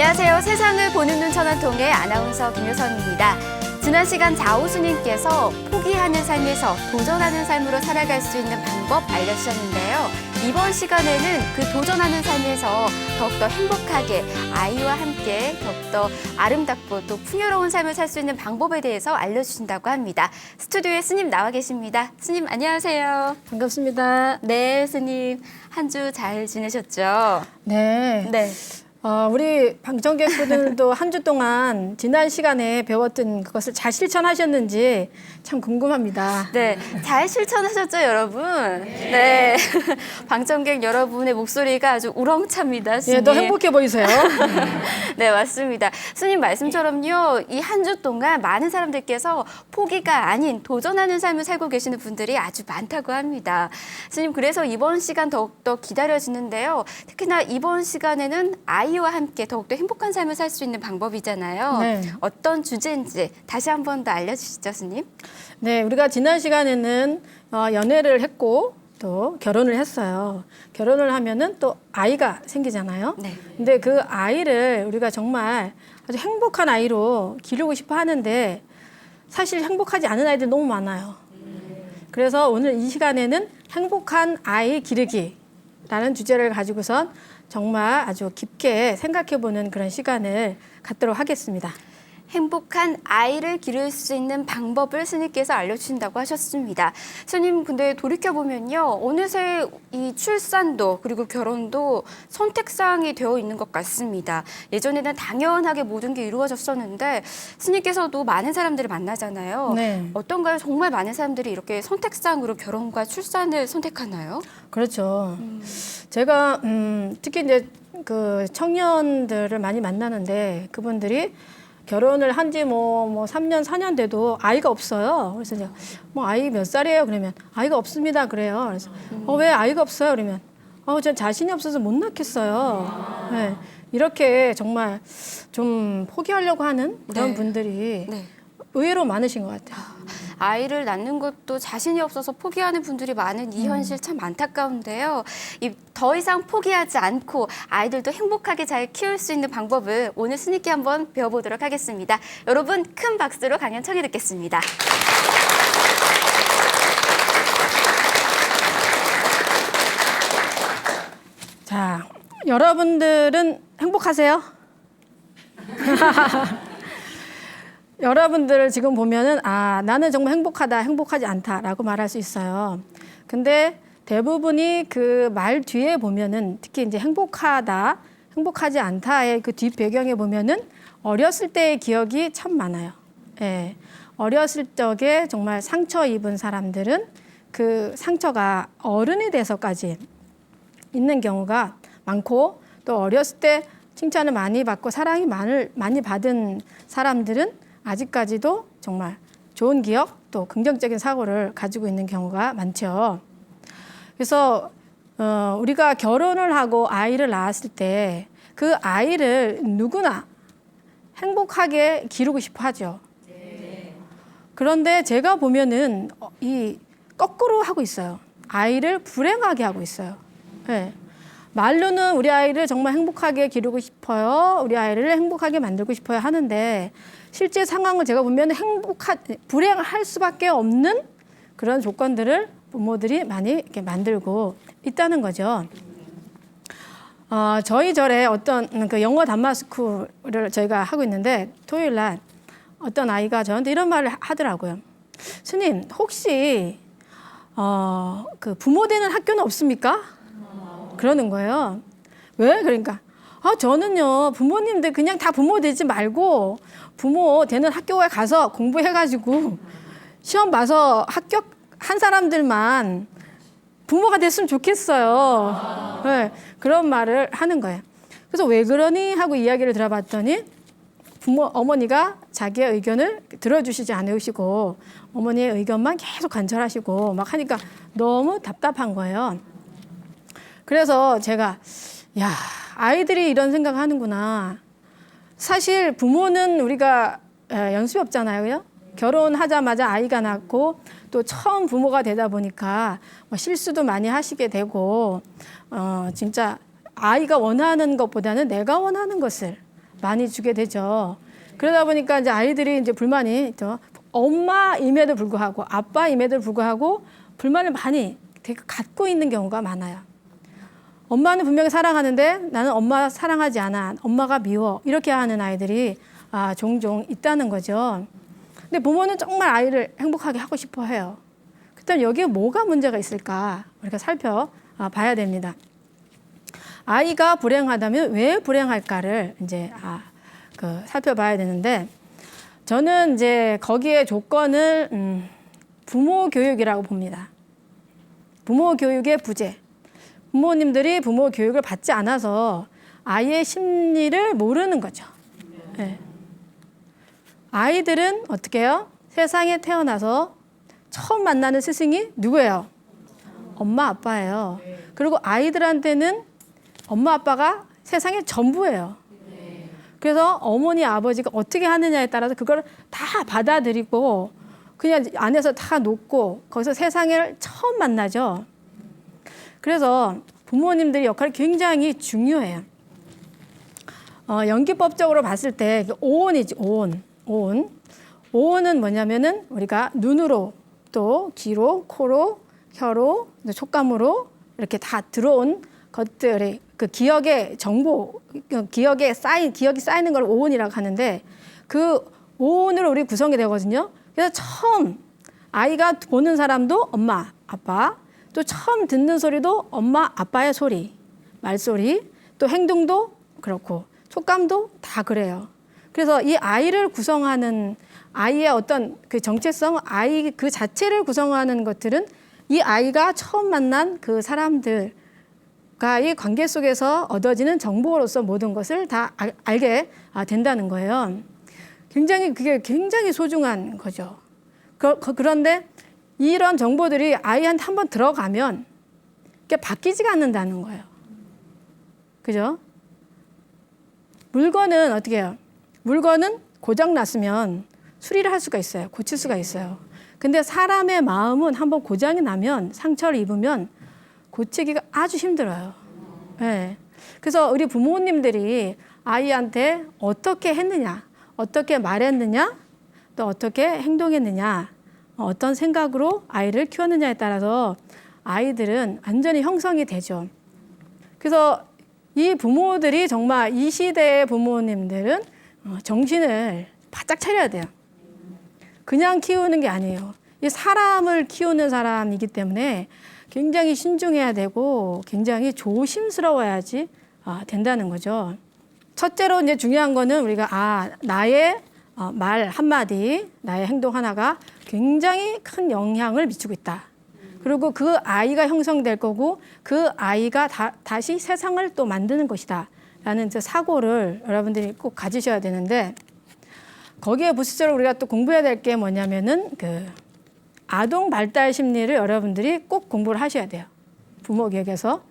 안녕하세요. 세상을 보는 눈 천안통의 아나운서 김효선입니다. 지난 시간 자우수님께서 포기하는 삶에서 도전하는 삶으로 살아갈 수 있는 방법 알려주셨는데요. 이번 시간에는 그 도전하는 삶에서 더욱더 행복하게 아이와 함께 더욱더 아름답고 또 풍요로운 삶을 살 수 있는 방법에 대해서 알려주신다고 합니다. 스튜디오에 스님 나와 계십니다. 스님 안녕하세요. 반갑습니다. 네, 스님 한 주 잘 지내셨죠? 네. 네. 우리 방청객분들도 한 주 동안 지난 시간에 배웠던 그것을 잘 실천하셨는지 참 궁금합니다. 네, 잘 실천하셨죠, 여러분? 네. 방청객 여러분의 목소리가 아주 우렁찹니다, 스님. 예, 더 행복해 보이세요. 네, 맞습니다. 스님 말씀처럼요, 이 한 주 동안 많은 사람들께서 포기가 아닌 도전하는 삶을 살고 계시는 분들이 아주 많다고 합니다. 스님, 그래서 이번 시간 더욱더 기다려지는데요. 특히나 이번 시간에는 아이와 함께 더욱더 행복한 삶을 살 수 있는 방법이잖아요. 네. 어떤 주제인지 다시 한 번 더 알려주시죠, 스님. 네, 우리가 지난 시간에는 연애를 했고 또 결혼을 했어요. 결혼을 하면은 또 아이가 생기잖아요. 네. 근데 그 아이를 우리가 정말 아주 행복한 아이로 기르고 싶어 하는데 사실 행복하지 않은 아이들이 너무 많아요. 그래서 오늘 이 시간에는 행복한 아이 기르기라는 주제를 가지고선 정말 아주 깊게 생각해보는 그런 시간을 갖도록 하겠습니다. 행복한 아이를 기를 수 있는 방법을 스님께서 알려주신다고 하셨습니다. 스님, 근데 돌이켜보면요. 어느새 이 출산도 그리고 결혼도 선택사항이 되어 있는 것 같습니다. 예전에는 당연하게 모든 게 이루어졌었는데 스님께서도 많은 사람들을 만나잖아요. 네. 어떤가요? 정말 많은 사람들이 이렇게 선택사항으로 결혼과 출산을 선택하나요? 그렇죠. 제가 특히 이제 그 청년들을 많이 만나는데 그분들이 결혼을 한 지 뭐 3년, 4년 돼도 아이가 없어요. 그래서 이제 뭐 아이 몇 살이에요? 그러면 아이가 없습니다. 그래요. 그래서 왜 아이가 없어요? 그러면 전 자신이 없어서 못 낳겠어요. 네. 이렇게 정말 좀 포기하려고 하는 그런 네. 분들이 네. 의외로 많으신 것 같아요. 아이를 낳는 것도 자신이 없어서 포기하는 분들이 많은 이 현실 참 안타까운데요. 더 이상 포기하지 않고 아이들도 행복하게 잘 키울 수 있는 방법을 오늘 스님께 한번 배워보도록 하겠습니다. 여러분 큰 박수로 강연 청해 듣겠습니다. 자, 여러분들은 행복하세요? 여러분들을 지금 보면은 나는 정말 행복하다, 행복하지 않다라고 말할 수 있어요. 근데 대부분이 그 말 뒤에 보면은 특히 이제 행복하다, 행복하지 않다의 그 뒷 배경에 보면은 어렸을 때의 기억이 참 많아요. 예. 어렸을 적에 정말 상처 입은 사람들은 그 상처가 어른이 돼서까지 있는 경우가 많고 또 어렸을 때 칭찬을 많이 받고 사랑이 많이 받은 사람들은 아직까지도 정말 좋은 기억 또 긍정적인 사고를 가지고 있는 경우가 많죠. 그래서 우리가 결혼을 하고 아이를 낳았을 때 그 아이를 누구나 행복하게 기르고 싶어 하죠. 그런데 제가 보면은 이 거꾸로 하고 있어요. 아이를 불행하게 하고 있어요. 네. 말로는 우리 아이를 정말 행복하게 기르고 싶어요. 우리 아이를 행복하게 만들고 싶어요 하는데 실제 상황을 제가 보면 불행할 수밖에 없는 그런 조건들을 부모들이 많이 이렇게 만들고 있다는 거죠. 저희 절에 어떤 그 영어 단마스쿨을 저희가 하고 있는데 토요일 날 어떤 아이가 저한테 이런 말을 하더라고요. 스님, 혹시 그 부모 되는 학교는 없습니까? 그러는 거예요. 왜? 그러니까 저는요 부모님들 그냥 다 부모 되지 말고 부모 되는 학교에 가서 공부해가지고 시험 봐서 합격한 사람들만 부모가 됐으면 좋겠어요. 네, 그런 말을 하는 거예요. 그래서 왜 그러니 하고 이야기를 들어봤더니 어머니가 자기의 의견을 들어주시지 않으시고 어머니의 의견만 계속 관철하시고 막 하니까 너무 답답한 거예요. 그래서 제가 아이들이 이런 생각을 하는구나. 사실 부모는 우리가 연습이 없잖아요. 그죠? 결혼하자마자 아이가 낳고 또 처음 부모가 되다 보니까 실수도 많이 하시게 되고 진짜 아이가 원하는 것보다는 내가 원하는 것을 많이 주게 되죠. 그러다 보니까 이제 아이들이 이제 불만이 있죠. 엄마임에도 불구하고 아빠임에도 불구하고 불만을 많이 되게 갖고 있는 경우가 많아요. 엄마는 분명히 사랑하는데 나는 엄마 사랑하지 않아. 엄마가 미워. 이렇게 하는 아이들이 종종 있다는 거죠. 근데 부모는 정말 아이를 행복하게 하고 싶어 해요. 그렇다면 여기에 뭐가 문제가 있을까? 우리가 살펴봐야 됩니다. 아이가 불행하다면 왜 불행할까를 이제 살펴봐야 되는데, 저는 이제 거기에 조건을 부모 교육이라고 봅니다. 부모 교육의 부재. 부모님들이 부모 교육을 받지 않아서 아이의 심리를 모르는 거죠. 네. 아이들은 어떻게 해요? 세상에 태어나서 처음 만나는 스승이 누구예요? 엄마, 아빠예요. 그리고 아이들한테는 엄마, 아빠가 세상의 전부예요. 그래서 어머니, 아버지가 어떻게 하느냐에 따라서 그걸 다 받아들이고 그냥 안에서 다 놓고 거기서 세상을 처음 만나죠. 그래서 부모님들의 역할이 굉장히 중요해요. 연기법적으로 봤을 때 오온이지, 오온. 오온은 뭐냐면은 우리가 눈으로 또 귀로, 코로, 혀로, 촉감으로 이렇게 다 들어온 것들이 그 기억의 정보, 기억이 쌓이는 걸 오온이라고 하는데, 그 오온으로 우리 구성이 되거든요. 그래서 처음 아이가 보는 사람도 엄마, 아빠, 또 처음 듣는 소리도 엄마, 아빠의 소리, 말소리, 또 행동도 그렇고 촉감도 다 그래요. 그래서 이 아이를 구성하는 아이의 어떤 그 정체성, 아이 그 자체를 구성하는 것들은 이 아이가 처음 만난 그 사람들과의 관계 속에서 얻어지는 정보로서 모든 것을 다 알게 된다는 거예요. 그게 굉장히 소중한 거죠. 그런데 이런 정보들이 아이한테 한번 들어가면 그게 바뀌지가 않는다는 거예요. 그죠? 물건은 어떻게 해요? 물건은 고장 났으면 수리를 할 수가 있어요. 고칠 수가 있어요. 근데 사람의 마음은 한번 고장이 나면, 상처를 입으면 고치기가 아주 힘들어요. 네. 그래서 우리 부모님들이 아이한테 어떻게 했느냐, 어떻게 말했느냐, 또 어떻게 행동했느냐, 어떤 생각으로 아이를 키웠느냐에 따라서 아이들은 완전히 형성이 되죠. 그래서 이 부모들이 정말 이 시대의 부모님들은 정신을 바짝 차려야 돼요. 그냥 키우는 게 아니에요. 이 사람을 키우는 사람이기 때문에 굉장히 신중해야 되고 굉장히 조심스러워야지 된다는 거죠. 첫째로 이제 중요한 거는 우리가 나의 말 한마디, 나의 행동 하나가 굉장히 큰 영향을 미치고 있다. 그리고 그 아이가 형성될 거고 그 아이가 다시 세상을 또 만드는 것이다. 라는 사고를 여러분들이 꼭 가지셔야 되는데, 거기에 부수적으로 우리가 또 공부해야 될 게 뭐냐면은 그 아동 발달 심리를 여러분들이 꼭 공부를 하셔야 돼요. 부모 교육에서.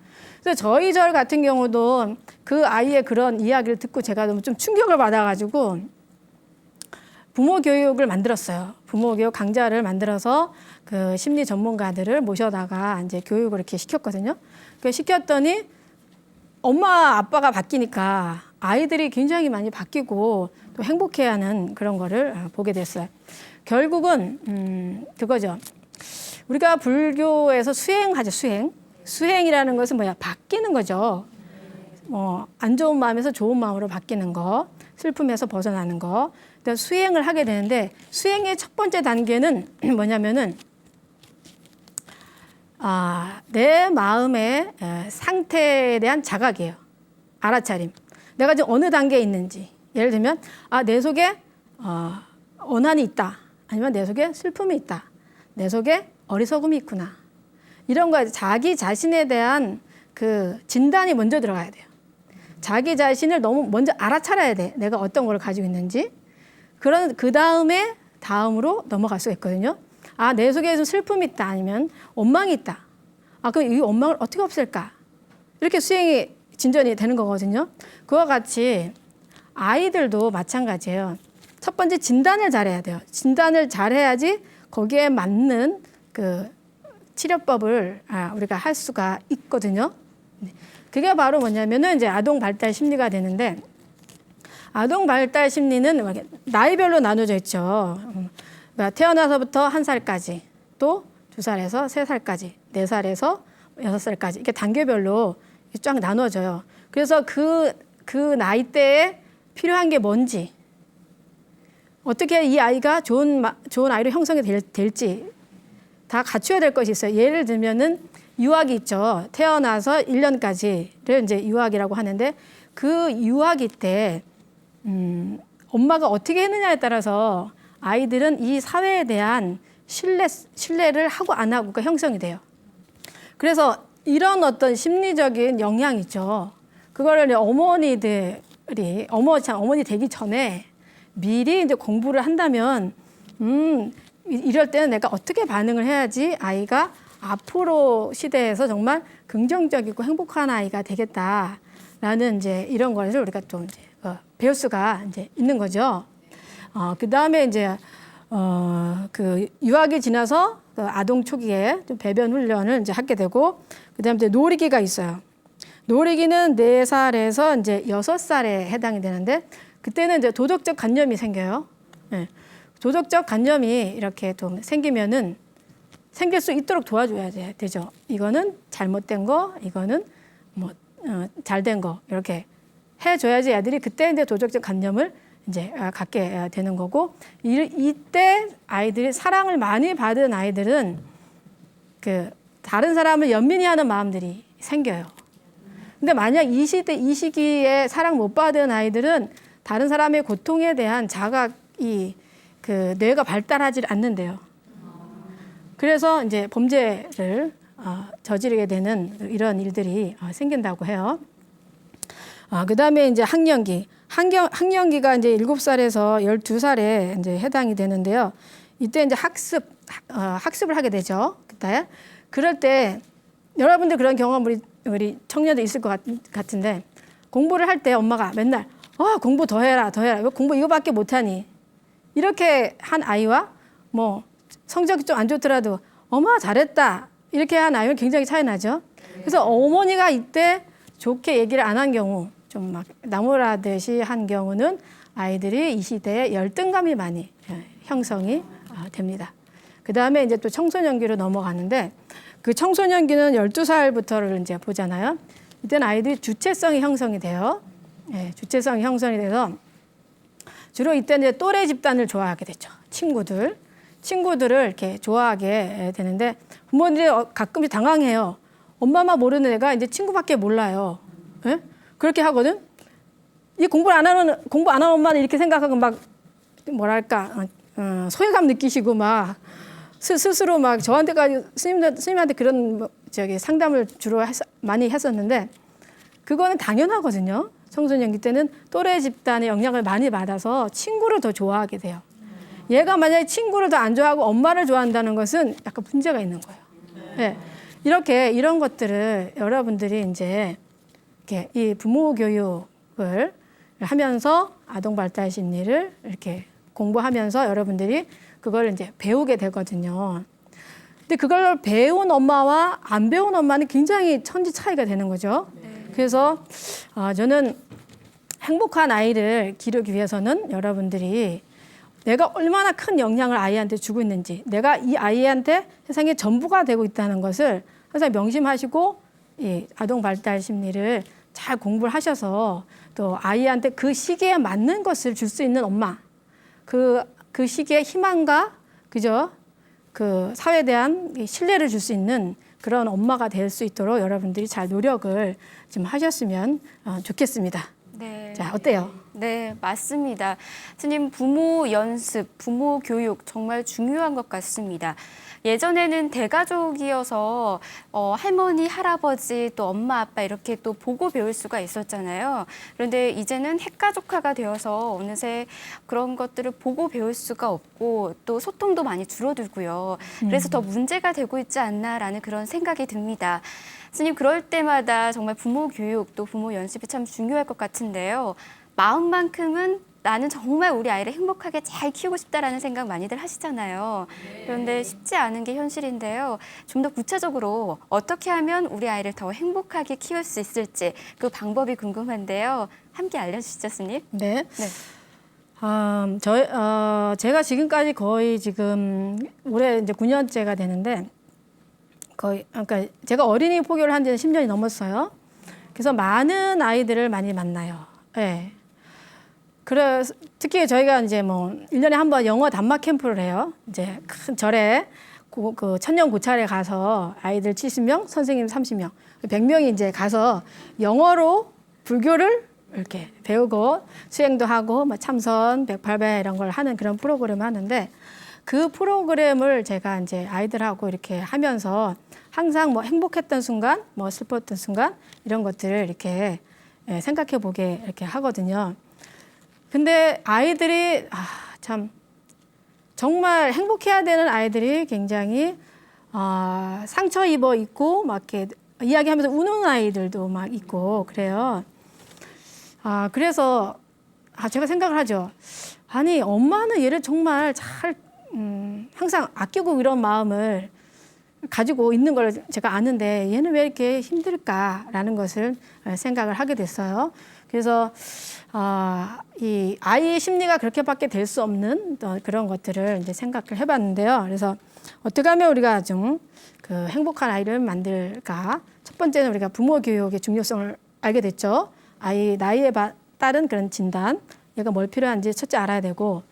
그래서 저희 절 같은 경우도 그 아이의 그런 이야기를 듣고 제가 너무 좀 충격을 받아가지고 부모 교육을 만들었어요. 부모 교육 강좌를 만들어서 그 심리 전문가들을 모셔다가 이제 교육을 이렇게 시켰거든요. 그 시켰더니 엄마 아빠가 바뀌니까 아이들이 굉장히 많이 바뀌고 또 행복해하는 그런 거를 보게 됐어요. 결국은 그거죠. 우리가 불교에서 수행하죠. 수행이라는 것은 뭐야? 바뀌는 거죠. 안 좋은 마음에서 좋은 마음으로 바뀌는 거, 슬픔에서 벗어나는 거. 수행을 하게 되는데, 수행의 첫 번째 단계는 뭐냐면은 내 마음의 상태에 대한 자각이에요. 알아차림. 내가 지금 어느 단계에 있는지. 예를 들면 내 속에 원한이 있다. 아니면 내 속에 슬픔이 있다. 내 속에 어리석음이 있구나. 이런 거 자기 자신에 대한 그 진단이 먼저 들어가야 돼요. 자기 자신을 너무 먼저 알아차려야 돼. 내가 어떤 걸 가지고 있는지. 그 다음으로 넘어갈 수가 있거든요. 내 속에 좀 슬픔이 있다. 아니면 원망이 있다. 그럼 이 원망을 어떻게 없앨까? 이렇게 수행이 진전이 되는 거거든요. 그와 같이 아이들도 마찬가지예요. 첫 번째 진단을 잘해야 돼요. 진단을 잘해야지 거기에 맞는 그 치료법을 우리가 할 수가 있거든요. 그게 바로 뭐냐면은 이제 아동 발달 심리가 되는데, 아동 발달 심리는 나이별로 나눠져 있죠. 그러니까 태어나서부터 1살까지, 또 2살에서 3살까지, 4살에서 6살까지 이렇게 단계별로 쫙 나눠져요. 그래서 그 나이대에 필요한 게 뭔지, 어떻게 이 아이가 좋은 아이로 형성이 될지 다 갖춰야 될 것이 있어요. 예를 들면은 유아기 있죠. 태어나서 1년까지를 이제 유아기라고 하는데 그 유아기 때 엄마가 어떻게 했느냐에 따라서 아이들은 이 사회에 대한 신뢰를 하고 안 하고가 형성이 돼요. 그래서 이런 어떤 심리적인 영향이 있죠. 그거를 어머니 되기 전에 미리 이제 공부를 한다면, 이럴 때는 내가 어떻게 반응을 해야지 아이가 앞으로 시대에서 정말 긍정적이고 행복한 아이가 되겠다라는 이제 이런 것을 우리가 좀 이제 배울 수가 이제 있는 거죠. 그 다음에 이제 그 유아기 지나서 그 아동 초기에 좀 배변 훈련을 이제 하게 되고, 그다음에 이제 놀이기가 있어요. 놀이기는 4살에서 이제 6살에 해당이 되는데, 그때는 이제 도덕적 관념이 생겨요. 네. 도덕적 관념이 이렇게 좀 생기면은 생길 수 있도록 도와줘야 되죠. 이거는 잘못된 거, 이거는 뭐 잘된 거 이렇게 해줘야지 애들이 그때 이제 도덕적 관념을 이제 갖게 되는 거고, 이때 아이들이 사랑을 많이 받은 아이들은 그 다른 사람을 연민해하는 마음들이 생겨요. 근데 만약 이 시기에 사랑 못 받은 아이들은 다른 사람의 고통에 대한 자각이 그 뇌가 발달하지 않는데요. 그래서 이제 범죄를 저지르게 되는 이런 일들이 생긴다고 해요. 그다음에 이제 학령기. 학령기가 이제 7살에서 12살에 이제 해당이 되는데요. 이때 이제 학습을 하게 되죠. 그때. 그럴 때 여러분들 그런 경험 우리 청년도 있을 것 같은데, 공부를 할 때 엄마가 맨날 공부 더 해라. 왜 공부 이거밖에 못하니? 이렇게 한 아이와 뭐 성적이 좀 안 좋더라도 엄마 잘했다 이렇게 한 아이는 굉장히 차이 나죠. 그래서 어머니가 이때 좋게 얘기를 안 한 경우, 좀 막 나무라듯이 한 경우는 아이들이 이 시대에 열등감이 많이 형성이 됩니다. 그 다음에 이제 또 청소년기로 넘어가는데, 그 청소년기는 12살부터를 이제 보잖아요. 이때는 아이들이 주체성이 형성이 돼요. 주체성이 형성이 돼서 주로 이때 이제 또래 집단을 좋아하게 되죠. 친구들을 이렇게 좋아하게 되는데, 부모들이 가끔씩 당황해요. 엄마만 모르는 애가 이제 친구밖에 몰라요. 예? 그렇게 하거든. 이 공부 안 하는 엄마는 이렇게 생각하고 막 뭐랄까 소외감 느끼시고 막 스스로 막 저한테까지 스님한테 그런 상담을 주로 많이 했었는데, 그거는 당연하거든요. 청소년기 때는 또래 집단의 영향을 많이 받아서 친구를 더 좋아하게 돼요. 얘가 만약에 친구를 더 안 좋아하고 엄마를 좋아한다는 것은 약간 문제가 있는 거예요. 네. 이렇게 이런 것들을 여러분들이 이제 이렇게 이 부모 교육을 하면서 아동 발달 심리를 이렇게 공부하면서 여러분들이 그걸 이제 배우게 되거든요. 근데 그걸 배운 엄마와 안 배운 엄마는 굉장히 천지 차이가 되는 거죠. 그래서 저는 행복한 아이를 기르기 위해서는 여러분들이 내가 얼마나 큰 영향을 아이한테 주고 있는지, 내가 이 아이한테 세상의 전부가 되고 있다는 것을 항상 명심하시고, 이 아동 발달 심리를 잘 공부를 하셔서 또 아이한테 그 시기에 맞는 것을 줄 수 있는 엄마, 그 시기에 희망과 그죠? 그 사회에 대한 신뢰를 줄 수 있는 그런 엄마가 될 수 있도록 여러분들이 잘 노력을 좀 하셨으면 좋겠습니다. 네. 자, 어때요? 네, 맞습니다. 스님, 부모 연습, 부모 교육 정말 중요한 것 같습니다. 예전에는 대가족이어서 할머니, 할아버지, 또 엄마, 아빠 이렇게 또 보고 배울 수가 있었잖아요. 그런데 이제는 핵가족화가 되어서 어느새 그런 것들을 보고 배울 수가 없고 또 소통도 많이 줄어들고요. 그래서 더 문제가 되고 있지 않나라는 그런 생각이 듭니다. 스님, 그럴 때마다 정말 부모 교육 또 부모 연습이 참 중요할 것 같은데요. 마음만큼은 나는 정말 우리 아이를 행복하게 잘 키우고 싶다라는 생각 많이들 하시잖아요. 그런데 쉽지 않은 게 현실인데요. 좀 더 구체적으로 어떻게 하면 우리 아이를 더 행복하게 키울 수 있을지 그 방법이 궁금한데요. 함께 알려주시죠, 스님. 네. 네. 제가 지금까지 거의 지금 올해 이제 9년째가 되는데 그러니까 제가 어린이 포교를 한 지는 10년이 넘었어요. 그래서 많은 아이들을 많이 만나요. 예. 그래서 특히 저희가 이제 뭐 1년에 한 번 영어 단막 캠프를 해요. 이제 큰 절에 그 천년 고찰에 가서 아이들 70명, 선생님 30명, 100명이 이제 가서 영어로 불교를 이렇게 배우고 수행도 하고 뭐 참선, 108배 이런 걸 하는 그런 프로그램을 하는데 그 프로그램을 제가 이제 아이들하고 이렇게 하면서 항상 뭐 행복했던 순간, 뭐 슬펐던 순간 이런 것들을 이렇게 생각해 보게 이렇게 하거든요. 근데 아이들이 참 정말 행복해야 되는 아이들이 굉장히 상처 입어 있고 막 이렇게 이야기하면서 우는 아이들도 막 있고 그래요. 그래서 제가 생각을 하죠. 아니 엄마는 얘를 정말 잘 항상 아끼고 이런 마음을 가지고 있는 걸 제가 아는데 얘는 왜 이렇게 힘들까라는 것을 생각을 하게 됐어요. 그래서 이 아이의 심리가 그렇게밖에 될 수 없는 그런 것들을 이제 생각을 해봤는데요. 그래서 어떻게 하면 우리가 좀 그 행복한 아이를 만들까? 첫 번째는 우리가 부모 교육의 중요성을 알게 됐죠. 아이 나이에 따른 그런 진단, 얘가 뭘 필요한지 첫째 알아야 되고,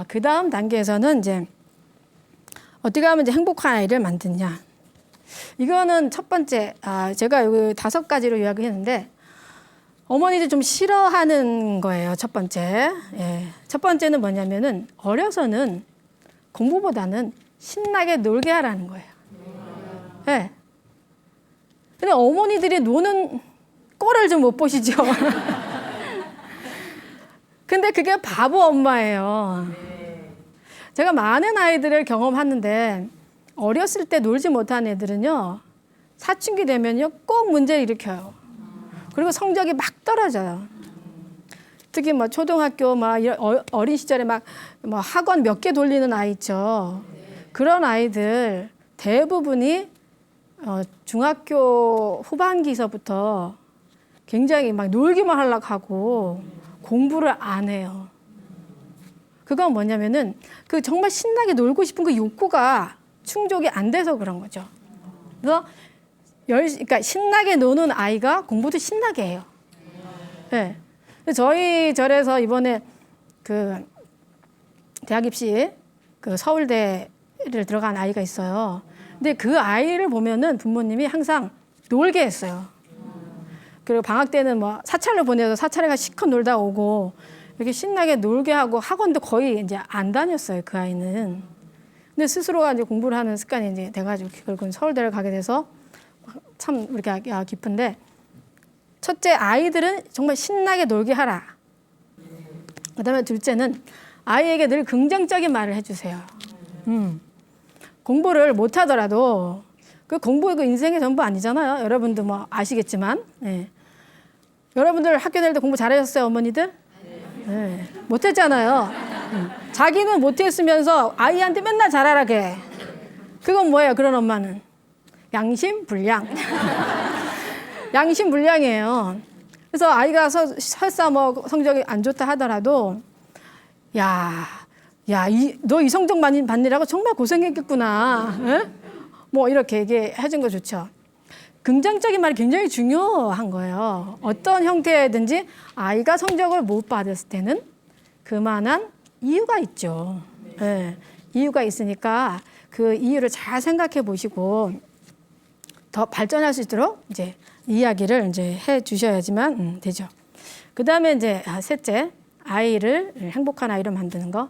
그 다음 단계에서는 이제 어떻게 하면 이제 행복한 아이를 만드냐. 이거는 첫 번째, 제가 여기 5가지로 요약했는데, 어머니들 좀 싫어하는 거예요, 첫 번째. 예. 첫 번째는 뭐냐면은, 어려서는 공부보다는 신나게 놀게 하라는 거예요. 예. 근데 어머니들이 노는 꼴을 좀 못 보시죠? 근데 그게 바보 엄마예요. 제가 많은 아이들을 경험하는데 어렸을 때 놀지 못한 애들은요, 사춘기 되면요 꼭 문제를 일으켜요. 그리고 성적이 막 떨어져요. 특히 뭐 초등학교 막 어린 시절에 막 뭐 학원 몇 개 돌리는 아이 있죠. 그런 아이들 대부분이 중학교 후반기서부터 굉장히 막 놀기만 하려고 하고 공부를 안 해요. 그건 뭐냐면은 그 정말 신나게 놀고 싶은 그 욕구가 충족이 안 돼서 그런 거죠. 그래서 그러니까 신나게 노는 아이가 공부도 신나게 해요. 네. 저희 절에서 이번에 그 대학 입시 그 서울대를 들어간 아이가 있어요. 근데 그 아이를 보면은 부모님이 항상 놀게 했어요. 그리고 방학 때는 뭐 사찰로 보내서 사찰에 가 실컷 놀다 오고 이렇게 신나게 놀게 하고 학원도 거의 이제 안 다녔어요, 그 아이는. 근데 스스로가 이제 공부를 하는 습관이 이제 돼가지고 결국은 서울대를 가게 돼서 참 이렇게 깊은데, 첫째 아이들은 정말 신나게 놀게 하라. 그다음에 둘째는 아이에게 늘 긍정적인 말을 해주세요. 공부를 못 하더라도 그 공부가 그 인생의 전부 아니잖아요. 여러분도 뭐 아시겠지만, 예. 여러분들 학교 다닐 때 공부 잘하셨어요, 어머니들? 네. 못했잖아요. 자기는 못했으면서 아이한테 맨날 잘하라게. 그건 뭐예요, 그런 엄마는? 양심불량. 양심불량이에요. 그래서 아이가 설사 뭐 성적이 안 좋다 하더라도, 너 이 성적 많이 받느라고 정말 고생했겠구나. 에? 뭐 이렇게 얘기해준 거 좋죠. 긍정적인 말이 굉장히 중요한 거예요. 어떤 형태든지 아이가 성적을 못 받았을 때는 그만한 이유가 있죠. 네. 이유가 있으니까 그 이유를 잘 생각해 보시고 더 발전할 수 있도록 이제 이야기를 이제 해 주셔야지만 되죠. 그 다음에 이제 셋째, 아이를 행복한 아이로 만드는 거.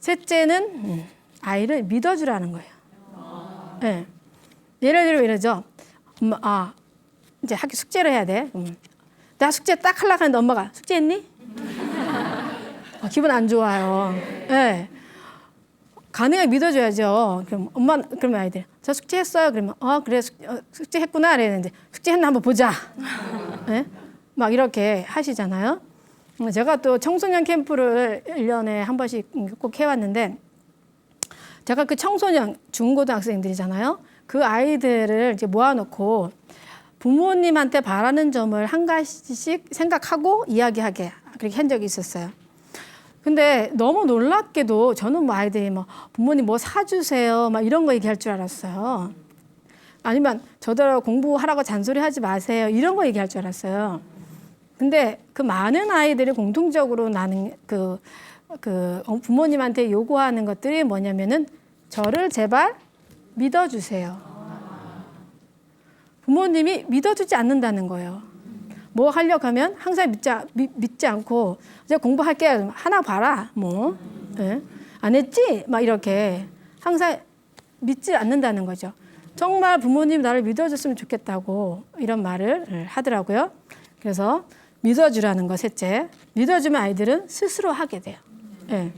셋째는 아이를 믿어주라는 거예요. 네. 예를 들어 이러죠. 엄마, 이제 학교 숙제를 해야 돼. 나 숙제 딱 하려고 하는데 엄마가 숙제했니? 기분 안 좋아요. 네. 가능하게 믿어줘야죠. 그러면 아이들, 저 숙제했어요. 그러면, 그래, 숙제했구나. 이랬는데, 숙제했나 한번 보자. 네? 막 이렇게 하시잖아요. 제가 또 청소년 캠프를 1년에 한 번씩 꼭 해왔는데 제가 그 청소년 중고등학생들이잖아요. 그 아이들을 이제 모아놓고 부모님한테 바라는 점을 한 가지씩 생각하고 이야기하게 그렇게 한 적이 있었어요. 근데 너무 놀랍게도 저는 뭐 아이들이 뭐 부모님 뭐 사주세요 막 이런 거 얘기할 줄 알았어요. 아니면 저더러 공부하라고 잔소리하지 마세요 이런 거 얘기할 줄 알았어요. 근데 그 많은 아이들이 공통적으로 나는 부모님한테 요구하는 것들이 뭐냐면은 저를 제발 믿어주세요. 부모님이 믿어주지 않는다는 거예요. 뭐 하려고 하면 항상 믿지 않고 이제 공부할게 하나 봐라 뭐 네? 안 했지 막 이렇게 항상 믿지 않는다는 거죠. 정말 부모님 나를 믿어줬으면 좋겠다고 이런 말을 하더라고요. 그래서 믿어주라는 거 셋째. 믿어주면 아이들은 스스로 하게 돼요. 네.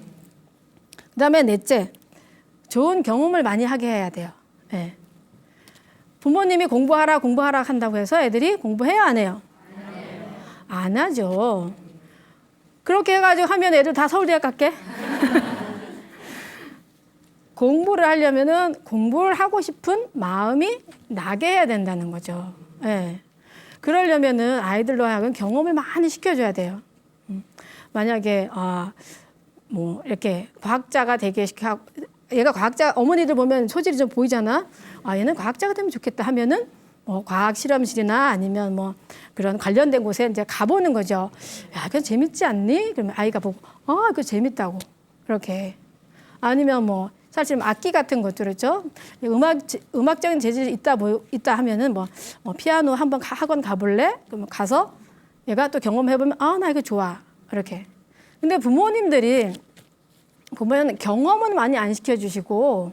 그다음에 넷째, 좋은 경험을 많이 하게 해야 돼요. 네. 부모님이 공부하라 한다고 해서 애들이 공부해요 안 해요? 안 하죠. 그렇게 해가지고 하면 애들 다 서울대학 갈게? 공부를 하려면은 공부를 하고 싶은 마음이 나게 해야 된다는 거죠. 네. 그러려면은 아이들로 하여금 경험을 많이 시켜줘야 돼요. 만약에 뭐 이렇게 과학자가 되게 시켜 얘가 과학자 어머니들 보면 소질이 좀 보이잖아. 얘는 과학자가 되면 좋겠다 하면은 뭐 과학 실험실이나 아니면 뭐 그런 관련된 곳에 이제 가보는 거죠. 야, 그건 재밌지 않니? 그러면 아이가 보고 그거 재밌다고 그렇게. 아니면 뭐 사실 악기 같은 것도 그렇죠. 음악적인 재질이 있다 하면은 뭐 피아노 한번 학원 가볼래? 그러면 가서 얘가 또 경험해보면 나 이거 좋아 이렇게. 근데 부모님들이 보면 경험은 많이 안 시켜주시고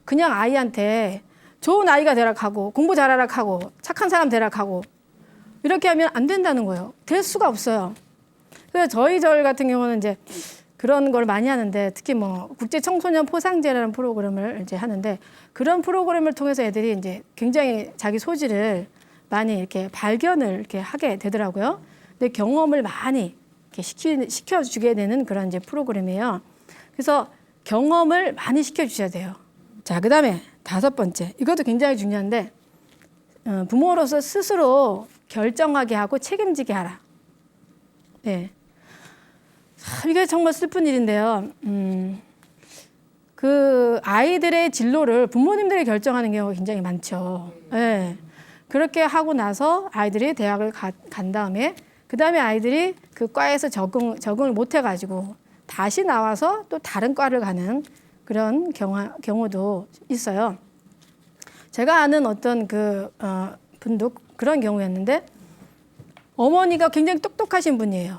그냥 아이한테 좋은 아이가 되라 하고 공부 잘하라 하고 착한 사람 되라 하고 이렇게 하면 안 된다는 거예요. 될 수가 없어요. 그래서 저희 같은 경우는 이제 그런 걸 많이 하는데 특히 뭐 국제 청소년 포상제라는 프로그램을 이제 하는데 그런 프로그램을 통해서 애들이 이제 굉장히 자기 소질을 많이 이렇게 발견을 이렇게 하게 되더라고요. 근데 경험을 많이 이렇게 시켜주게 되는 그런 이제 프로그램이에요. 그래서 경험을 많이 시켜주셔야 돼요. 자, 그 다음에 5번째. 이것도 굉장히 중요한데 부모로서 스스로 결정하게 하고 책임지게 하라. 네. 이게 정말 슬픈 일인데요. 그 아이들의 진로를 부모님들이 결정하는 경우가 굉장히 많죠. 네. 그렇게 하고 나서 아이들이 대학을 간 다음에 그 다음에 아이들이 그 과에서 적응을 못 해가지고 다시 나와서 또 다른 과를 가는 그런 경우도 있어요. 제가 아는 어떤 분도 그런 경우였는데 어머니가 굉장히 똑똑하신 분이에요.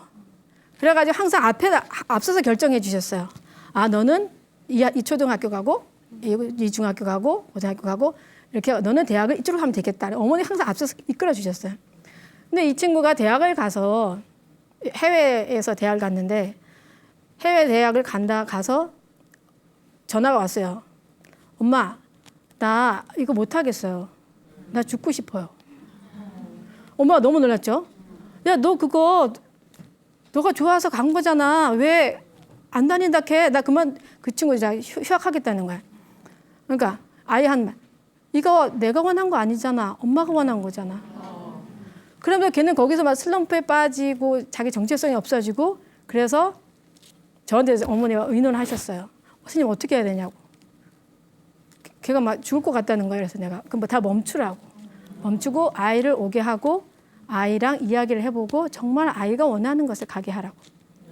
그래가지고 항상 앞서서 결정해 주셨어요. 너는 이 초등학교 가고 이 중학교 가고 고등학교 가고 이렇게 너는 대학을 이쪽으로 가면 되겠다. 어머니 항상 앞서서 이끌어 주셨어요. 근데 이 친구가 대학을 가서 해외에서 대학을 갔는데 해외 대학을 가서 전화가 왔어요. 엄마, 나 이거 못 하겠어요. 나 죽고 싶어요. 엄마가 너무 놀랐죠. 야, 너 그거 너가 좋아서 간 거잖아. 왜 안 다닌다 해? 나 그 친구 이제 휴학하겠다는 거야. 그러니까 아이 한 말. 이거 내가 원한 거 아니잖아. 엄마가 원한 거잖아. 그러면 걔는 거기서 막 슬럼프에 빠지고 자기 정체성이 없어지고 그래서 저한테 어머니가 의논하셨어요. 선생님 어떻게 해야 되냐고. 걔가 막 죽을 것 같다는 거예요. 그래서 내가 그럼 뭐 다 멈추라고. 멈추고 아이를 오게 하고 아이랑 이야기를 해보고 정말 아이가 원하는 것을 가게 하라고.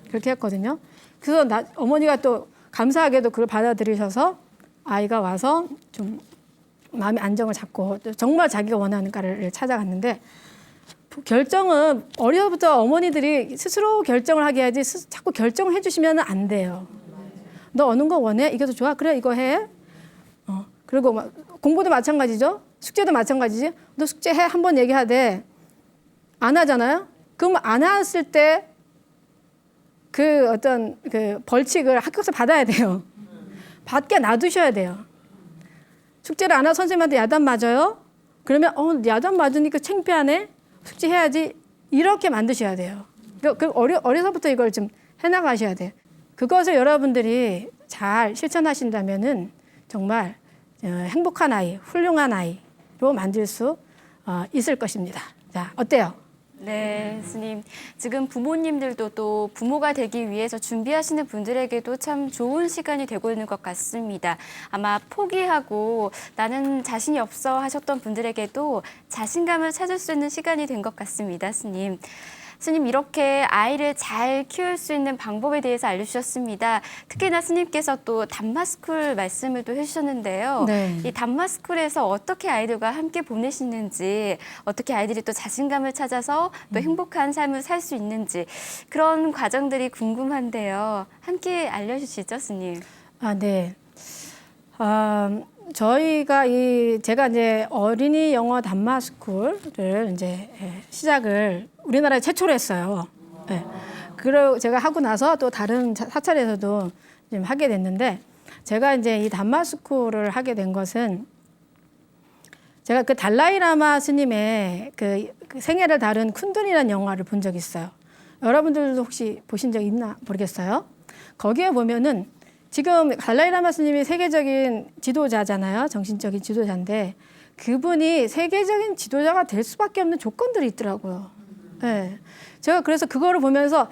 그렇게 했거든요. 그래서 어머니가 또 감사하게도 그걸 받아들이셔서 아이가 와서 좀 마음의 안정을 잡고 정말 자기가 원하는 과를 찾아갔는데 결정은 어려부터 어머니들이 스스로 결정을 하게 해야지 자꾸 결정을 해주시면 안 돼요. 너 어느 거 원해? 이게 더 좋아? 그래 이거 해. 그리고 막 공부도 마찬가지죠. 숙제도 마찬가지지. 너 숙제해 한번 얘기하되 안 하잖아요. 그럼 안 했을 때 그 어떤 그 벌칙을 학교에서 받아야 돼요. 받게 놔두셔야 돼요. 숙제를 안 하고 선생님한테 야단 맞아요. 그러면 야단 맞으니까 창피하네. 숙제해야지. 이렇게 만드셔야 돼요. 어려서부터 이걸 좀 해나가셔야 돼요. 그것을 여러분들이 잘 실천하신다면은 정말 행복한 아이, 훌륭한 아이로 만들 수 있을 것입니다. 자, 어때요? 네, 스님. 지금 부모님들도 또 부모가 되기 위해서 준비하시는 분들에게도 참 좋은 시간이 되고 있는 것 같습니다. 아마 포기하고 나는 자신이 없어 하셨던 분들에게도 자신감을 찾을 수 있는 시간이 된 것 같습니다, 스님. 스님, 이렇게 아이를 잘 키울 수 있는 방법에 대해서 알려주셨습니다. 특히나 스님께서 또 단마스쿨 말씀을 또 해주셨는데요. 네. 이 단마스쿨에서 어떻게 아이들과 함께 보내시는지, 어떻게 아이들이 또 자신감을 찾아서 또 행복한 삶을 살 수 있는지 그런 과정들이 궁금한데요. 함께 알려주시죠, 스님. 네. 저희가 제가 이제 어린이 영어 단마스쿨을 이제 시작을 우리나라에 최초로 했어요. 네. 그리고 제가 하고 나서 또 다른 사찰에서도 좀 하게 됐는데, 제가 이제 이 단마스쿨을 하게 된 것은 제가 그 달라이라마 스님의 그 생애를 다룬 쿤둔이라는 영화를 본 적이 있어요. 여러분들도 혹시 보신 적 있나 모르겠어요. 거기에 보면은 지금 달라이라마 스님이 세계적인 지도자잖아요. 정신적인 지도자인데 그분이 세계적인 지도자가 될 수밖에 없는 조건들이 있더라고요. 네. 제가 그래서 그거를 보면서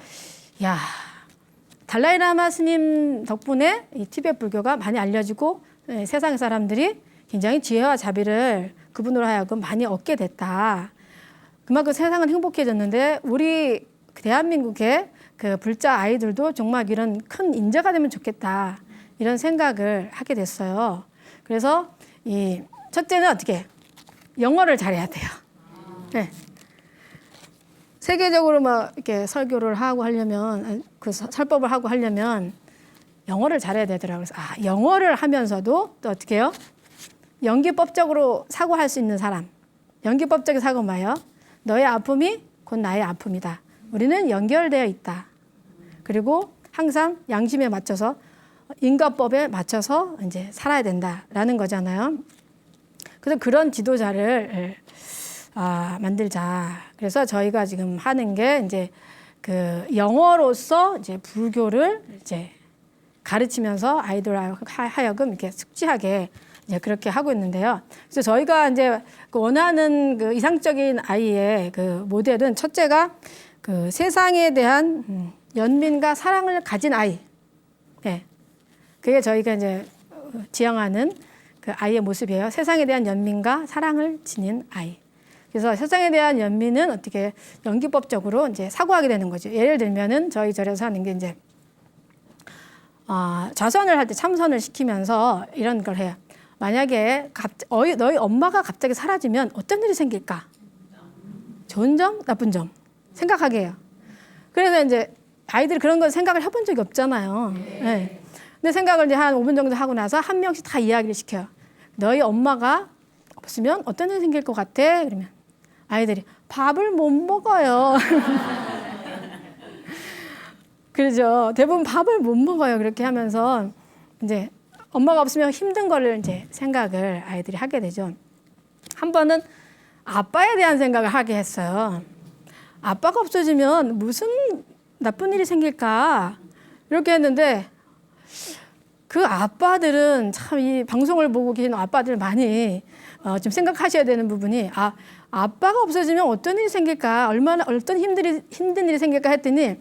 야, 달라이라마 스님 덕분에 이 티베트 불교가 많이 알려지고 세상 사람들이 굉장히 지혜와 자비를 그분으로 하여금 많이 얻게 됐다. 그만큼 세상은 행복해졌는데 우리 대한민국의 그 불자 아이들도 정말 이런 큰 인재가 되면 좋겠다. 이런 생각을 하게 됐어요. 그래서 이 첫째는 어떻게 영어를 잘해야 돼요. 네. 세계적으로 막 이렇게 설교를 하고 하려면 그 설법을 하고 하려면 영어를 잘해야 되더라고요. 그래서 영어를 하면서도 또 어떻게 해요? 연기법적으로 사고할 수 있는 사람. 연기법적인 사고 뭐예요? 너의 아픔이 곧 나의 아픔이다. 우리는 연결되어 있다. 그리고 항상 양심에 맞춰서 인과법에 맞춰서 이제 살아야 된다라는 거잖아요. 그래서 그런 지도자를 만들자. 그래서 저희가 지금 하는 게 이제 그 영어로서 이제 불교를 이제 가르치면서 아이들 하여금 이렇게 숙지하게 이제 그렇게 하고 있는데요. 그래서 저희가 이제 원하는 그 이상적인 아이의 그 모델은 첫째가 그 세상에 대한 연민과 사랑을 가진 아이. 네. 그게 저희가 이제 지향하는 그 아이의 모습이에요. 세상에 대한 연민과 사랑을 지닌 아이. 그래서 세상에 대한 연민은 어떻게 연기법적으로 이제 사고하게 되는 거죠. 예를 들면은 저희 절에서 하는 게 이제 좌선을 할 때 참선을 시키면서 이런 걸 해요. 만약에 너희 엄마가 갑자기 사라지면 어떤 일이 생길까? 좋은 점, 나쁜 점 생각하게 해요. 그래서 이제 아이들이 그런 걸 생각을 해본 적이 없잖아요. 네. 근데 생각을 이제 한 5분 정도 하고 나서 한 명씩 다 이야기를 시켜요. 너희 엄마가 없으면 어떤 일이 생길 것 같아? 그러면 아이들이 밥을 못 먹어요. 그러죠. 대부분 밥을 못 먹어요. 그렇게 하면서 이제 엄마가 없으면 힘든 거를 이제 생각을 아이들이 하게 되죠. 한 번은 아빠에 대한 생각을 하게 했어요. 아빠가 없어지면 무슨 나쁜 일이 생길까? 이렇게 했는데 그 아빠들은 참 이 방송을 보고 계신 아빠들 많이 좀 생각하셔야 되는 부분이 아빠가 없어지면 어떤 일이 생길까? 얼마나 어떤 힘든 일이 생길까 했더니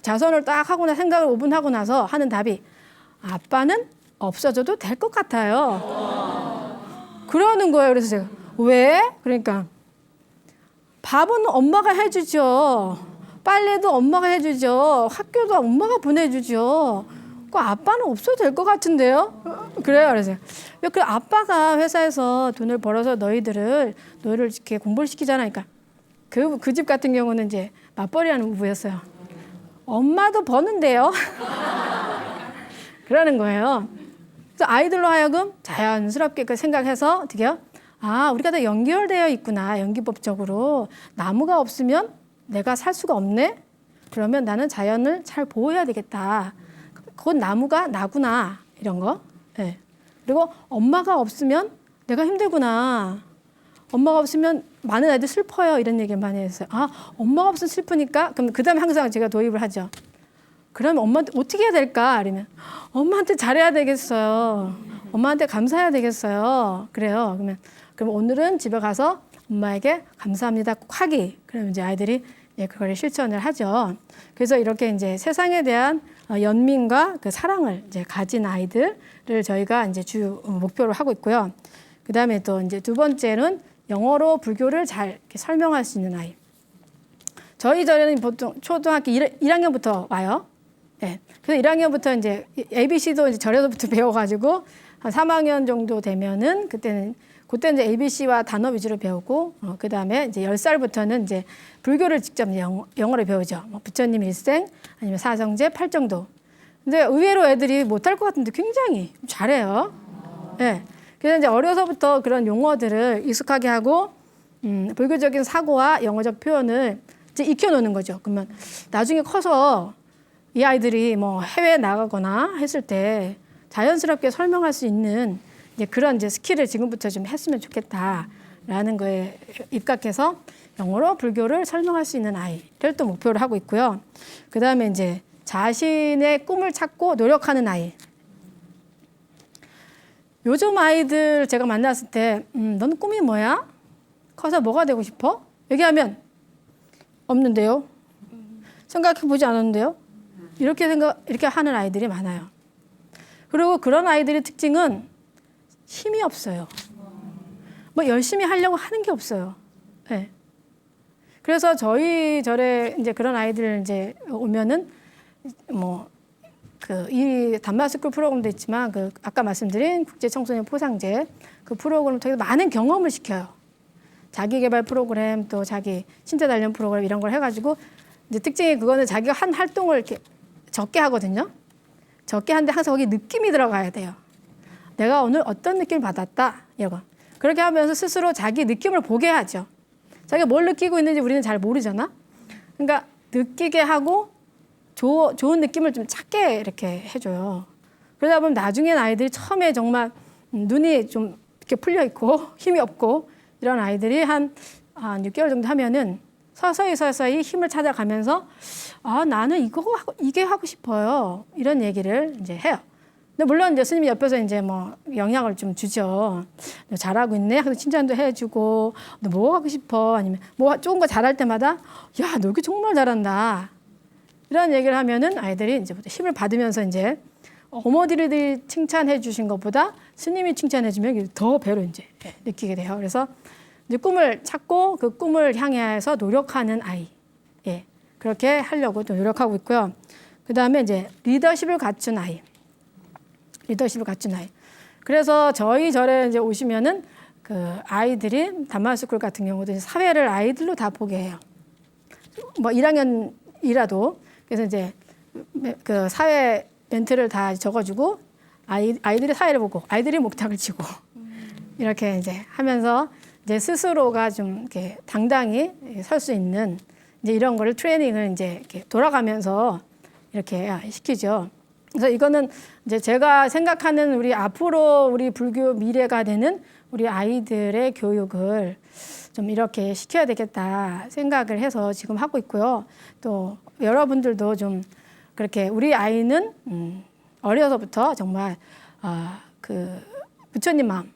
자선을 딱 하고 생각을 5분 하고 나서 하는 답이 아빠는 없어져도 될 것 같아요. 그러는 거예요. 그래서 제가 왜? 그러니까 밥은 엄마가 해주죠. 빨래도 엄마가 해주죠. 학교도 엄마가 보내주죠. 그 아빠는 없어도 될 것 같은데요? 그래요. 그래서 그 아빠가 회사에서 돈을 벌어서 너희를 이렇게 공부를 시키잖아요. 그러니까 그 집 같은 경우는 이제 맞벌이하는 부부였어요. 엄마도 버는데요. 그러는 거예요. 그래서 아이들로 하여금 자연스럽게 그 생각해서 어떻게 해요? 우리가 다 연결되어 있구나. 연기법적으로. 나무가 없으면 내가 살 수가 없네? 그러면 나는 자연을 잘 보호해야 되겠다. 곧 나무가 나구나. 이런 거. 네. 그리고 엄마가 없으면 내가 힘들구나. 엄마가 없으면 많은 아이들 슬퍼요. 이런 얘기 많이 했어요. 아, 엄마가 없으면 슬프니까? 그럼 그 다음에 항상 제가 도입을 하죠. 그럼 엄마한테 어떻게 해야 될까? 이러면 엄마한테 잘해야 되겠어요. 엄마한테 감사해야 되겠어요. 그래요. 그럼 오늘은 집에 가서 엄마에게 감사합니다 꼭 하기. 그러면 이제 아이들이 그걸 실천을 하죠. 그래서 이렇게 이제 세상에 대한 연민과 그 사랑을 이제 가진 아이들을 저희가 이제 주 목표로 하고 있고요. 그 다음에 또 이제 두 번째는 영어로 불교를 잘 이렇게 설명할 수 있는 아이. 저희 절에는 보통 초등학교 1학년부터 와요. 네. 그래서 1학년부터 이제 ABC도 이제 절에서부터 배워가지고 한 3학년 정도 되면은 그때는 이제 ABC와 단어 위주로 배우고 그 다음에 이제 10살부터는 이제 불교를 직접 영어로 배우죠. 뭐 부처님 일생 아니면 사성제 8정도. 근데 의외로 애들이 못할 것 같은데 굉장히 잘해요. 네. 그래서 이제 어려서부터 그런 용어들을 익숙하게 하고 불교적인 사고와 영어적 표현을 이제 익혀놓는 거죠. 그러면 나중에 커서 이 아이들이 뭐 해외에 나가거나 했을 때 자연스럽게 설명할 수 있는 이제 그런 이제 스킬을 지금부터 좀 했으면 좋겠다라는 거에 입각해서 영어로 불교를 설명할 수 있는 아이를 또 목표로 하고 있고요. 그 다음에 이제 자신의 꿈을 찾고 노력하는 아이. 요즘 아이들 제가 만났을 때, 너는 꿈이 뭐야? 커서 뭐가 되고 싶어? 얘기하면 없는데요. 생각해보지 않았는데요. 이렇게 하는 아이들이 많아요. 그리고 그런 아이들의 특징은 힘이 없어요. 뭐 열심히 하려고 하는 게 없어요. 네. 그래서 저희 절에 이제 그런 아이들 이제 오면은 뭐 이 단마스쿨 프로그램도 있지만 그 아까 말씀드린 국제 청소년 포상제 그 프로그램을 통해서 많은 경험을 시켜요. 자기 개발 프로그램 또 자기 신체 단련 프로그램 이런 걸 해가지고 이제 특징이 그거는 자기가 한 활동을 이렇게 적게 하거든요. 적게 하는데 항상 거기 느낌이 들어가야 돼요. 내가 오늘 어떤 느낌을 받았다. 이거. 그렇게 하면서 스스로 자기 느낌을 보게 하죠. 자기가 뭘 느끼고 있는지 우리는 잘 모르잖아. 그러니까 느끼게 하고 좋은 느낌을 좀 찾게 이렇게 해줘요. 그러다 보면 나중엔 아이들이 처음에 정말 눈이 좀 이렇게 풀려 있고 힘이 없고 이런 아이들이 한 6개월 정도 하면은 서서히 힘을 찾아가면서 나는 이게 하고 싶어요. 이런 얘기를 이제 해요. 근데 물론 이제 스님이 옆에서 이제 뭐 영향을 좀 주죠. 너 잘하고 있네. 하고 칭찬도 해주고, 너 뭐 하고 싶어? 아니면 뭐 좋은 거 잘할 때마다, 야, 너 이게 정말 잘한다. 이런 얘기를 하면은 아이들이 이제 힘을 받으면서 이제 어머니들이 칭찬해 주신 것보다 스님이 칭찬해 주면 더 배로 이제 느끼게 돼요. 그래서 이제 꿈을 찾고 그 꿈을 향해서 노력하는 아이. 예. 그렇게 하려고 또 노력하고 있고요. 그 다음에 이제 리더십을 갖춘 아이. 그래서 저희 절에 이제 오시면은 그 아이들이 단마스쿨 같은 경우도 사회를 아이들로 다 보게 해요. 뭐 1학년이라도 그래서 이제 그 사회 멘트를 다 적어주고 아이들이 사회를 보고 아이들이 목탁을 치고 이렇게 이제 하면서 이제 스스로가 좀 이렇게 당당히 설 수 있는 이제 이런 거를 트레이닝을 이제 이렇게 돌아가면서 이렇게 시키죠. 그래서 이거는 이제 제가 생각하는 우리 앞으로 우리 불교 미래가 되는 우리 아이들의 교육을 좀 이렇게 시켜야 되겠다 생각을 해서 지금 하고 있고요. 또 여러분들도 좀 그렇게 우리 아이는 어려서부터 정말 그 부처님 마음,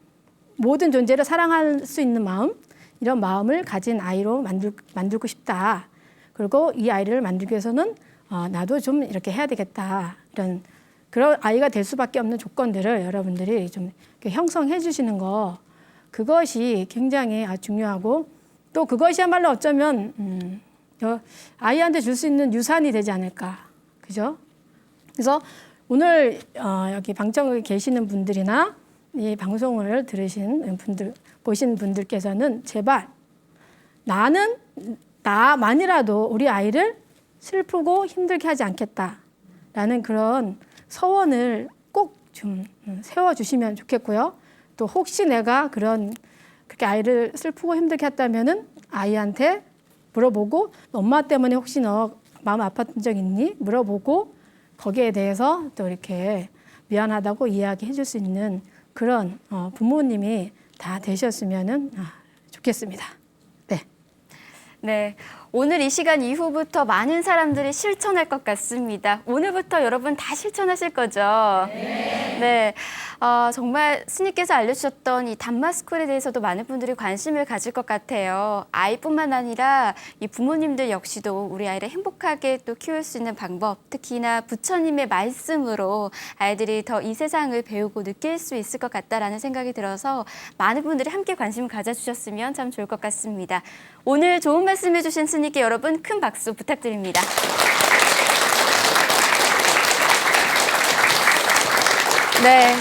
모든 존재를 사랑할 수 있는 마음, 이런 마음을 가진 아이로 만들고 싶다. 그리고 이 아이를 만들기 위해서는 나도 좀 이렇게 해야 되겠다. 이런 그런 아이가 될 수밖에 없는 조건들을 여러분들이 좀 형성해 주시는 거, 그것이 굉장히 중요하고 또 그것이야말로 어쩌면 아이한테 줄 수 있는 유산이 되지 않을까. 그죠? 그래서 오늘 여기 방청에 계시는 분들이나 이 방송을 들으신 분들, 보신 분들께서는 제발 나만이라도 우리 아이를 슬프고 힘들게 하지 않겠다라는 그런 서원을 꼭 좀 세워주시면 좋겠고요. 또 혹시 내가 그렇게 아이를 슬프고 힘들게 했다면은 아이한테 물어보고 엄마 때문에 혹시 너 마음 아팠던 적 있니? 물어보고 거기에 대해서 또 이렇게 미안하다고 이야기해 줄 수 있는 그런 부모님이 다 되셨으면은 좋겠습니다. 좋겠습니다. 네. 네, 오늘 이 시간 이후부터 많은 사람들이 실천할 것 같습니다. 오늘부터 여러분 다 실천하실 거죠? 네. 정말 스님께서 알려주셨던 이 단마스쿨에 대해서도 많은 분들이 관심을 가질 것 같아요. 아이뿐만 아니라 이 부모님들 역시도 우리 아이를 행복하게 또 키울 수 있는 방법, 특히나 부처님의 말씀으로 아이들이 더 이 세상을 배우고 느낄 수 있을 것 같다라는 생각이 들어서 많은 분들이 함께 관심 가져주셨으면 참 좋을 것 같습니다. 오늘 좋은 말씀 해주신 스님께 여러분 큰 박수 부탁드립니다. 네,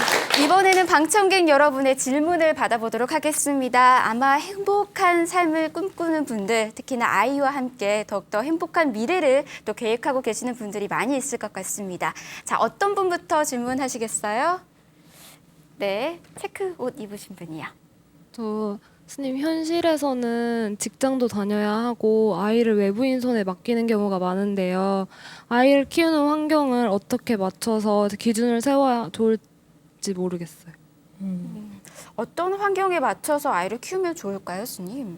이번에는 방청객 여러분의 질문을 받아보도록 하겠습니다. 아마 행복한 삶을 꿈꾸는 분들, 특히나 아이와 함께 더욱더 행복한 미래를 또 계획하고 계시는 분들이 많이 있을 것 같습니다. 자, 어떤 분부터 질문하시겠어요? 네, 체크 옷 입으신 분이요. 저 스님 현실에서는 직장도 다녀야 하고 아이를 외부인 손에 맡기는 경우가 많은데요. 아이를 키우는 환경을 어떻게 맞춰서 기준을 세워야 좋을지 모르겠어요. 어떤 환경에 맞춰서 아이를 키우면 좋을까요, 스님?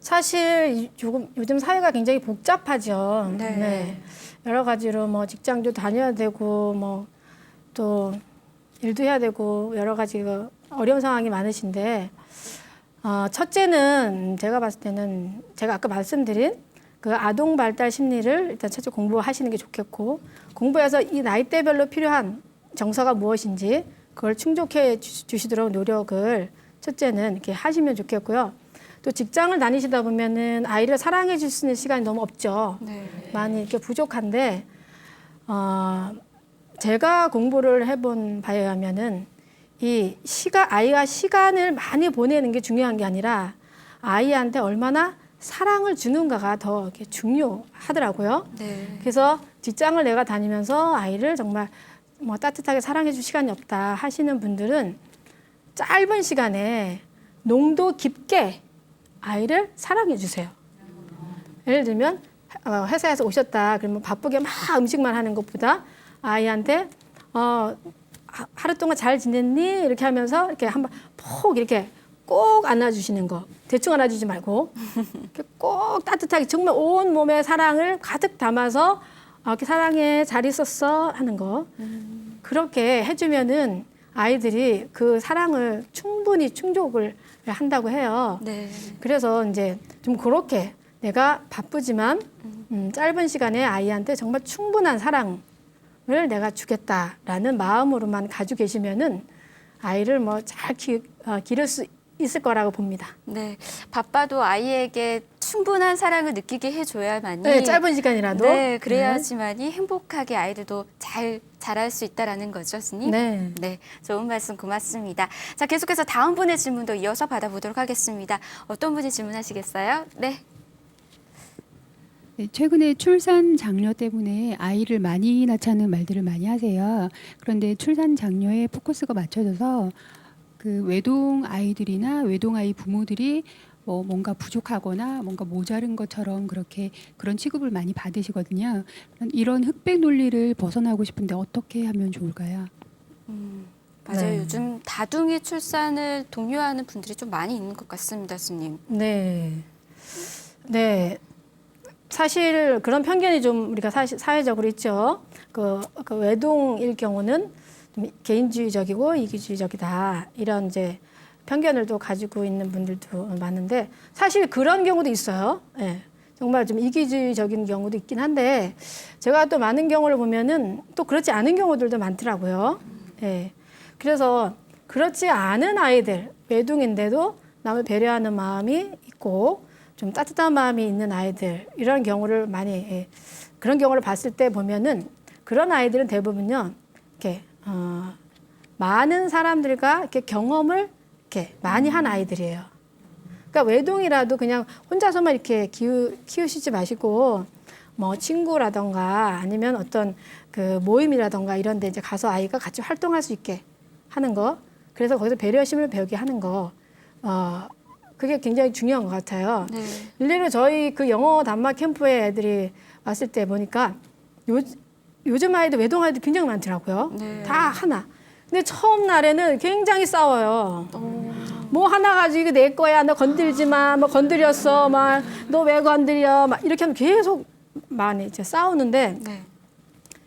사실 요즘 사회가 굉장히 복잡하죠. 네. 여러 가지로 뭐 직장도 다녀야 되고 뭐 또 일도 해야 되고 여러 가지 어려운 상황이 많으신데 첫째는 제가 봤을 때는 제가 아까 말씀드린 그 아동 발달 심리를 일단 첫째 공부하시는 게 좋겠고 공부해서 이 나이대별로 필요한 정서가 무엇인지 그걸 충족해 주시도록 노력을 첫째는 이렇게 하시면 좋겠고요. 또 직장을 다니시다 보면은 아이를 사랑해 줄 수 있는 시간이 너무 없죠. 네. 많이 이렇게 부족한데 제가 공부를 해본 바에 의하면은 아이가 시간을 많이 보내는 게 중요한 게 아니라 아이한테 얼마나 사랑을 주는가가 더 이렇게 중요하더라고요. 네. 그래서 직장을 내가 다니면서 아이를 정말 뭐 따뜻하게 사랑해 줄 시간이 없다 하시는 분들은 짧은 시간에 농도 깊게 아이를 사랑해 주세요. 예를 들면 회사에서 오셨다 그러면 바쁘게 막 음식만 하는 것보다 아이한테 하루 동안 잘 지냈니? 이렇게 하면서 이렇게 한번 푹 이렇게 꼭 안아주시는 거. 대충 안아주지 말고 이렇게 꼭 따뜻하게 정말 온 몸에 사랑을 가득 담아서 이렇게 사랑해 잘 있었어 하는 거. 그렇게 해주면은 아이들이 그 사랑을 충분히 충족을 한다고 해요. 네. 그래서 이제 좀 그렇게 내가 바쁘지만 짧은 시간에 아이한테 정말 충분한 사랑을 내가 주겠다라는 마음으로만 가지고 계시면은 아이를 뭐 잘 기를 수 있을 거라고 봅니다. 네, 바빠도 아이에게 충분한 사랑을 느끼게 해줘야만이 네, 짧은 시간이라도. 네, 그래야지만이 행복하게 아이들도 잘 자랄 수 있다라는 거죠, 스님. 네. 네, 좋은 말씀 고맙습니다. 자, 계속해서 다음 분의 질문도 이어서 받아보도록 하겠습니다. 어떤 분이 질문하시겠어요? 네. 네, 최근에 출산 장려 때문에 아이를 많이 낳자는 말들을 많이 하세요. 그런데 출산 장려에 포커스가 맞춰져서 그 외동 아이들이나 외동 아이 부모들이 뭔가 부족하거나 뭔가 모자른 것처럼 그런 취급을 많이 받으시거든요. 이런 흑백 논리를 벗어나고 싶은데 어떻게 하면 좋을까요? 맞아요. 네. 요즘 다둥이 출산을 독려하는 분들이 좀 많이 있는 것 같습니다, 스님. 네. 네. 사실 그런 편견이 좀 우리가 사회적으로 있죠. 그 외동일 경우는 좀 개인주의적이고 이기주의적이다. 이런 이제 편견을 또 가지고 있는 분들도 많은데 사실 그런 경우도 있어요. 예. 정말 좀 이기주의적인 경우도 있긴 한데 제가 또 많은 경우를 보면은 또 그렇지 않은 경우들도 많더라고요. 예. 그래서 그렇지 않은 아이들, 외동인데도 남을 배려하는 마음이 있고 좀 따뜻한 마음이 있는 아이들 이런 경우를 많이 그런 경우를 봤을 때 보면은 그런 아이들은 대부분요 이렇게 많은 사람들과 이렇게 경험을 이렇게 많이 한 아이들이에요. 그러니까 외동이라도 그냥 혼자서만 이렇게 키우시지 마시고 뭐 친구라던가 아니면 어떤 그 모임이라던가 이런 데 이제 가서 아이가 같이 활동할 수 있게 하는 거. 그래서 거기서 배려심을 배우게 하는 거. 그게 굉장히 중요한 것 같아요. 네. 일례로 저희 그 영어 단마 캠프에 애들이 왔을 때 보니까 요즘 아이들 외동 아이들 굉장히 많더라고요. 네. 다 하나. 근데 처음 날에는 굉장히 싸워요. 뭐 하나 가지고 이거 내 거야, 너 건들지 마, 뭐 건드렸어, 막 너 왜 건드려, 막 이렇게 하면 계속 많이 이제 싸우는데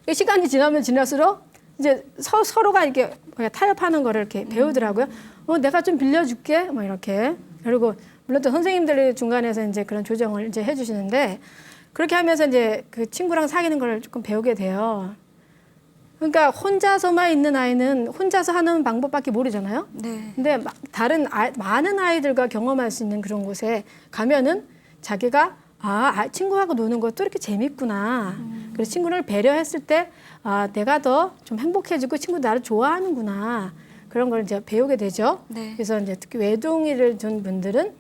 이 시간이 지나면 지날수록 이제 서로가 이렇게 타협하는 거를 이렇게 배우더라고요. 내가 좀 빌려줄게, 뭐 이렇게. 그리고 물론 또 선생님들이 중간에서 이제 그런 조정을 이제 해주시는데 그렇게 하면서 이제 그 친구랑 사귀는 걸 조금 배우게 돼요. 그러니까 혼자서만 있는 아이는 혼자서 하는 방법밖에 모르잖아요. 네. 근데 많은 아이들과 경험할 수 있는 그런 곳에 가면은 자기가 친구하고 노는 것도 이렇게 재밌구나. 그래서 친구를 배려했을 때 내가 더 좀 행복해지고 친구 나를 좋아하는구나. 그런 걸 이제 배우게 되죠. 네. 그래서 이제 특히 외동이를 둔 분들은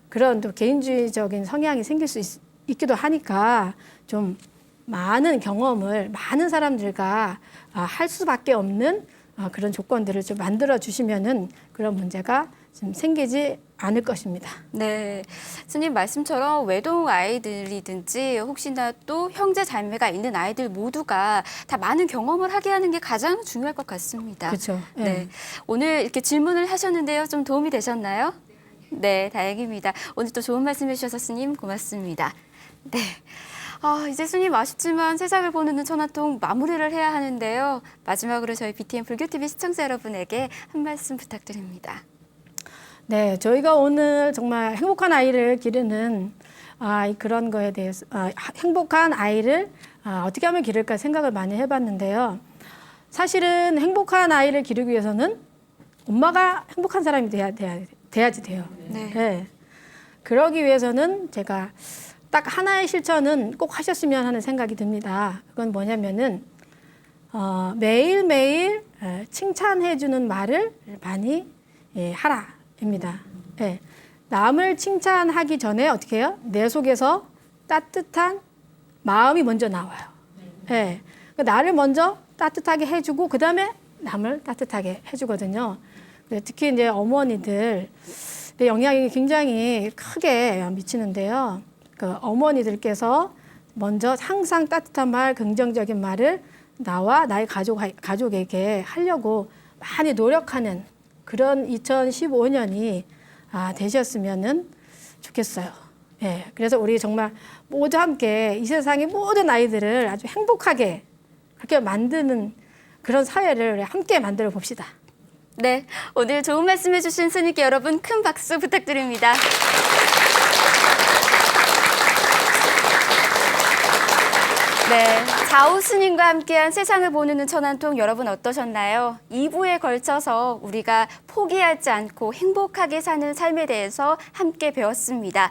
그런 또 개인주의적인 성향이 생길 수 있기도 하니까 좀 많은 경험을 많은 사람들과 할 수밖에 없는 그런 조건들을 좀 만들어 주시면은 그런 문제가 좀 생기지 않을 것입니다. 네. 스님 말씀처럼 외동 아이들이든지 혹시나 또 형제 자매가 있는 아이들 모두가 다 많은 경험을 하게 하는 게 가장 중요할 것 같습니다. 그렇죠. 네. 오늘 이렇게 질문을 하셨는데요. 좀 도움이 되셨나요? 네, 다행입니다. 오늘 또 좋은 말씀 해주셔서 스님 고맙습니다. 네. 이제 스님 아쉽지만 세상을 보는 눈 천하통 마무리를 해야 하는데요. 마지막으로 저희 BTN 불교TV 시청자 여러분에게 한 말씀 부탁드립니다. 네, 저희가 오늘 정말 행복한 아이를 기르는 그런 거에 대해서 행복한 아이를 어떻게 하면 기를까 생각을 많이 해봤는데요. 사실은 행복한 아이를 기르기 위해서는 엄마가 행복한 사람이 돼야지 돼요. 네. 네. 그러기 위해서는 제가 딱 하나의 실천은 꼭 하셨으면 하는 생각이 듭니다. 그건 뭐냐면은 매일매일 칭찬해주는 말을 많이 하라입니다. 예. 남을 칭찬하기 전에 어떻게 해요? 내 속에서 따뜻한 마음이 먼저 나와요. 예. 나를 먼저 따뜻하게 해주고 그 다음에 남을 따뜻하게 해주거든요. 특히 이제 어머니들 영향이 굉장히 크게 미치는데요. 그 어머니들께서 먼저 항상 따뜻한 말, 긍정적인 말을 나와 나의 가족에게 하려고 많이 노력하는 그런 2015년이 되셨으면 좋겠어요. 예, 그래서 우리 정말 모두 함께 이 세상의 모든 아이들을 아주 행복하게 그렇게 만드는 그런 사회를 우리 함께 만들어 봅시다. 네, 오늘 좋은 말씀 해주신 스님께 여러분 큰 박수 부탁드립니다. 네, 좌우 스님과 함께한 세상을 보는 눈 천안통 여러분 어떠셨나요? 2부에 걸쳐서 우리가 포기하지 않고 행복하게 사는 삶에 대해서 함께 배웠습니다.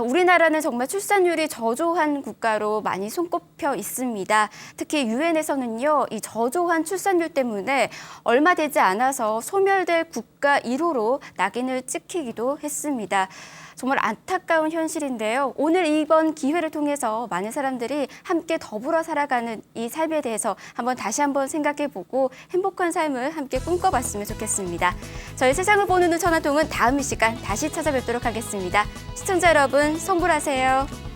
우리나라는 정말 출산율이 저조한 국가로 많이 손꼽혀 있습니다. 특히 유엔에서는요, 이 저조한 출산율 때문에 얼마 되지 않아서 소멸될 국가 1호로 낙인을 찍히기도 했습니다. 정말 안타까운 현실인데요. 오늘 이번 기회를 통해서 많은 사람들이 함께 더불어 살아가는 이 삶에 대해서 다시 한번 생각해보고 행복한 삶을 함께 꿈꿔봤으면 좋겠습니다. 저희 세상을 보는 눈 천하통은 다음 이 시간 다시 찾아뵙도록 하겠습니다. 시청자 여러분, 성불하세요.